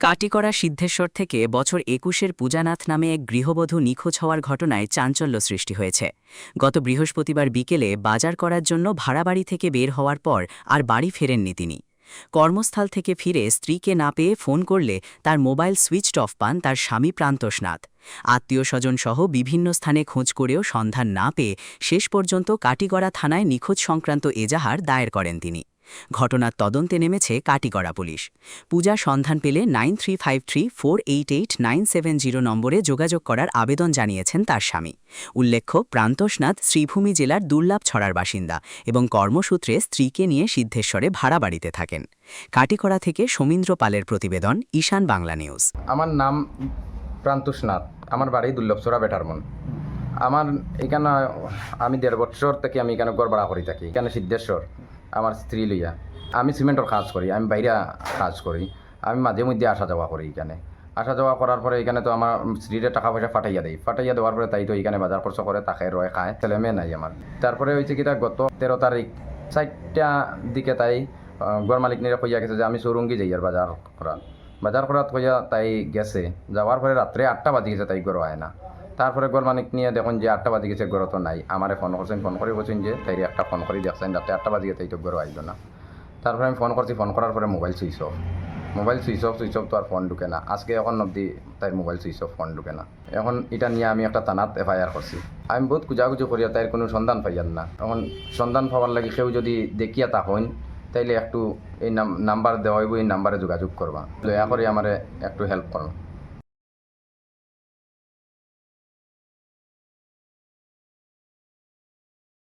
কাটিকড়া সিদ্ধেশ্বর থেকে বছর ২১-এর পূজানাথ নামে এক গৃহবধূ নিখোঁজ হওয়ার ঘটনায় চাঞ্চল্য সৃষ্টি হয়েছে। গত বৃহস্পতিবার বিকেলে বাজার করার জন্য ভাড়া বাড়ি থেকে বের হওয়ার পর আর বাড়ি ফেরেননি তিনি। কর্মস্থল থেকে ফিরে স্ত্রীকে না পেয়ে ফোন করলে তার মোবাইল সুইচড অফ পান তার স্বামী প্রান্তোষনাথ। আত্মীয়স্বজন সহ বিভিন্ন স্থানে খোঁজ করেও সন্ধান না পেয়ে শেষ পর্যন্ত কাটিগড়া থানায় নিখোঁজ সংক্রান্ত এজাহার দায়ের করেন তিনি। ঘটনার তদন্তে নেমেছে কাটিগড়া পুলিশ। পূজা সন্ধান পেলে 9353488970 নম্বরে যোগাযোগ করার আবেদন জানিয়েছেন তার স্বামী। উল্লেখ্য, প্রান্তোষনাথ শ্রীভূমি জেলার দুর্লাভছড়ার বাসিন্দা এবং কর্মসূত্রে স্ত্রীকে নিয়ে সিদ্ধেশ্বরে ভাড়া বাড়িতে থাকেন। কাটিগড়া থেকে সমীন্দ্র পালের প্রতিবেদন, ঈশান বাংলা নিউজ। আমার নাম প্রান্তোষনাথ, আমার বাড়ি দুর্লভছড়া বেটারমন। আমার এখানে আমি ১.৫ বছর থেকে আমি এখানে ঘর ভাড়া করে থাকি, এখানে সিদ্ধেশ্বর। আমার স্ত্রী লইয়া আমি সিমেন্টের কাজ করি, আমি বাইরে কাজ করি, আমি মাঝে মধ্যে আসা যাওয়া করি। এখানে আসা যাওয়া করার পরে এখানে তো আমার স্ত্রীরে টাকা পয়সা ফাটাইয়া দেওয়ার পরে তাই তো এখানে বাজার খরচ করে, তাকে রয়ে খায়, ছেলে মেয়ে নাই আমার। তারপরে হয়েছে কি, গত 13 তারিখ 4টা দিকে তাই ঘর মালিক নিয়ে কইয়া গেছে যে আমি চৌরঙ্গি যাই আর বাজার করাত কইয়া তাই গেছে। যাওয়ার পরে রাত্রে 8টা বাজে গেছে, তাই ঘর আয় না। তারপরে ঘর মালিক নিয়ে দেখুন যে 8টা বাজে গেছে, ঘর তো নাই। আমারে ফোন করছেন, ফোন করে বলছেন যে তাই একটা ফোন করে দেখছেন রাত্রে 8টা বাজে গেছে, তাই তো ঘর আইল না। তারপরে আমি ফোন করছি, ফোন করার পরে মোবাইল সুইচ অফ তো আর ফোন ঢুকে না। আজকে এখন অবধি তাই মোবাইল সুইচ অফ, ফোন ঢুকে না। এখন এটা নিয়ে আমি একটা থানাত FIR করছি। আমি বহুত খুঁজাখুঁজি করিয়া তাই কোনো সন্ধান পাইয়ার না। এখন সন্ধান পাওয়ার লাগে কেউ যদি দেখিয়া থাকেন তাইলে একটু এই নাম্বার দেওয়া হইব, এই নাম্বারে যোগাযোগ করবা। দয়া করে আমারে একটু হেল্প করুন।